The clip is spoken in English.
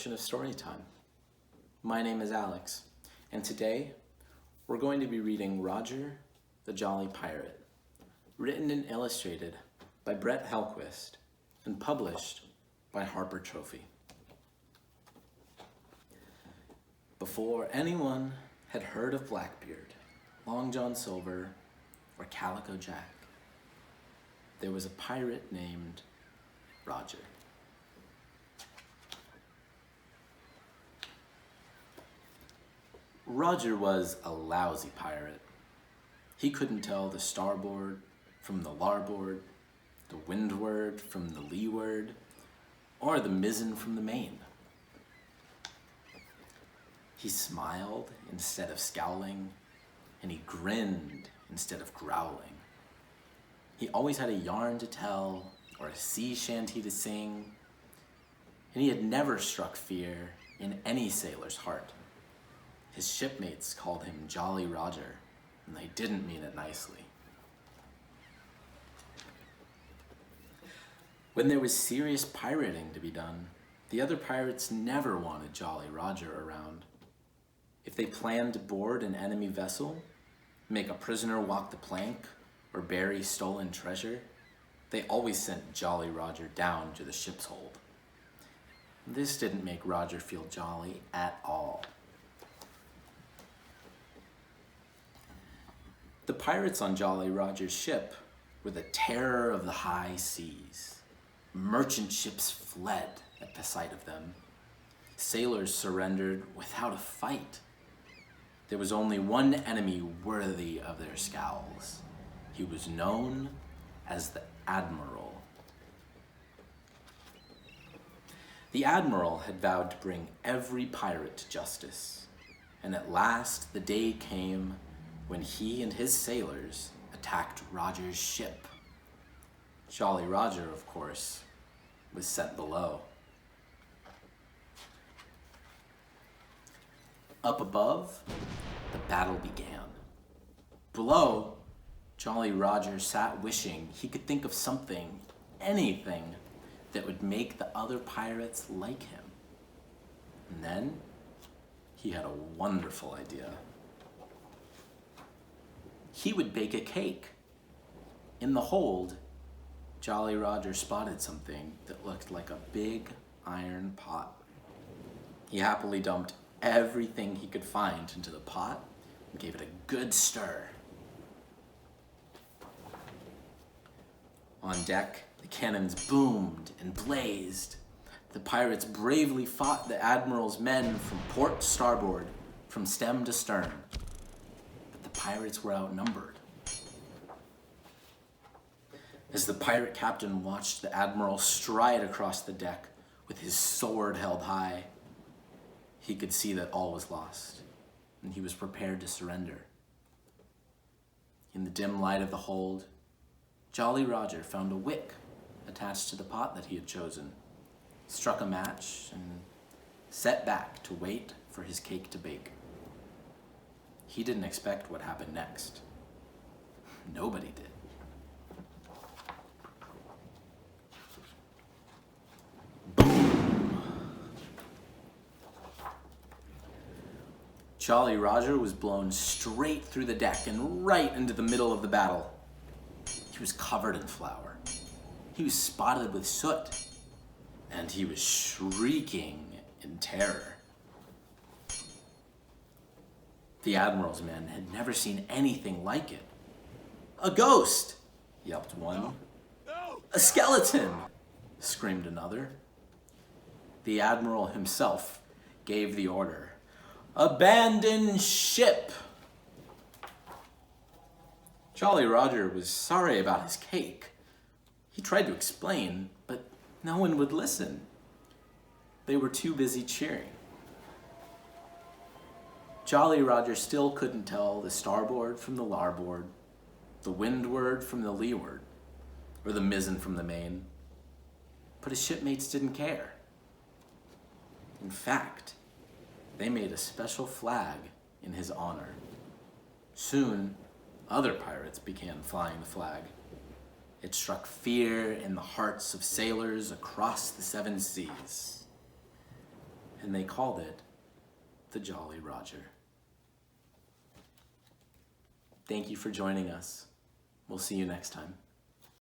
edition of Storytime. My name is Alex, and today we're going to be reading Roger the Jolly Pirate, written and illustrated by Brett Helquist and published by Harper Trophy. Before anyone had heard of Blackbeard, Long John Silver, or Calico Jack, there was a pirate named Roger. Roger was a lousy pirate. He couldn't tell the starboard from the larboard, the windward from the leeward, or the mizzen from the main. He smiled instead of scowling, and he grinned instead of growling. He always had a yarn to tell or a sea shanty to sing, and he had never struck fear in any sailor's heart. His shipmates called him Jolly Roger, and they didn't mean it nicely. When there was serious pirating to be done, the other pirates never wanted Jolly Roger around. If they planned to board an enemy vessel, make a prisoner walk the plank, or bury stolen treasure, they always sent Jolly Roger down to the ship's hold. This didn't make Roger feel jolly at all. The pirates on Jolly Roger's ship were the terror of the high seas. Merchant ships fled at the sight of them. Sailors surrendered without a fight. There was only one enemy worthy of their scowls. He was known as the Admiral. The Admiral had vowed to bring every pirate to justice, and at last the day came when he and his sailors attacked Roger's ship. Jolly Roger, of course, was sent below. Up above, the battle began. Below, Jolly Roger sat wishing he could think of something, anything, that would make the other pirates like him. And then, he had a wonderful idea. He would bake a cake. In the hold, Jolly Roger spotted something that looked like a big iron pot. He happily dumped everything he could find into the pot and gave it a good stir. On deck, the cannons boomed and blazed. The pirates bravely fought the Admiral's men from port to starboard, from stem to stern. The pirates were outnumbered. As the pirate captain watched the Admiral stride across the deck with his sword held high, he could see that all was lost, and he was prepared to surrender. In the dim light of the hold, Jolly Roger found a wick attached to the pot that he had chosen, struck a match, and set back to wait for his cake to bake. He didn't expect what happened next. Nobody did. Boom! Jolly Roger was blown straight through the deck and right into the middle of the battle. He was covered in flour. He was spotted with soot, and he was shrieking in terror. The Admiral's men had never seen anything like it. "A ghost!" yelped one. No! "A skeleton!" screamed another. The Admiral himself gave the order, "Abandon ship!" Jolly Roger was sorry about his cake. He tried to explain, but no one would listen. They were too busy cheering. Jolly Roger still couldn't tell the starboard from the larboard, the windward from the leeward, or the mizzen from the main. But his shipmates didn't care. In fact, they made a special flag in his honor. Soon, other pirates began flying the flag. It struck fear in the hearts of sailors across the seven seas. and they called it the Jolly Roger. Thank you for joining us. We'll see you next time.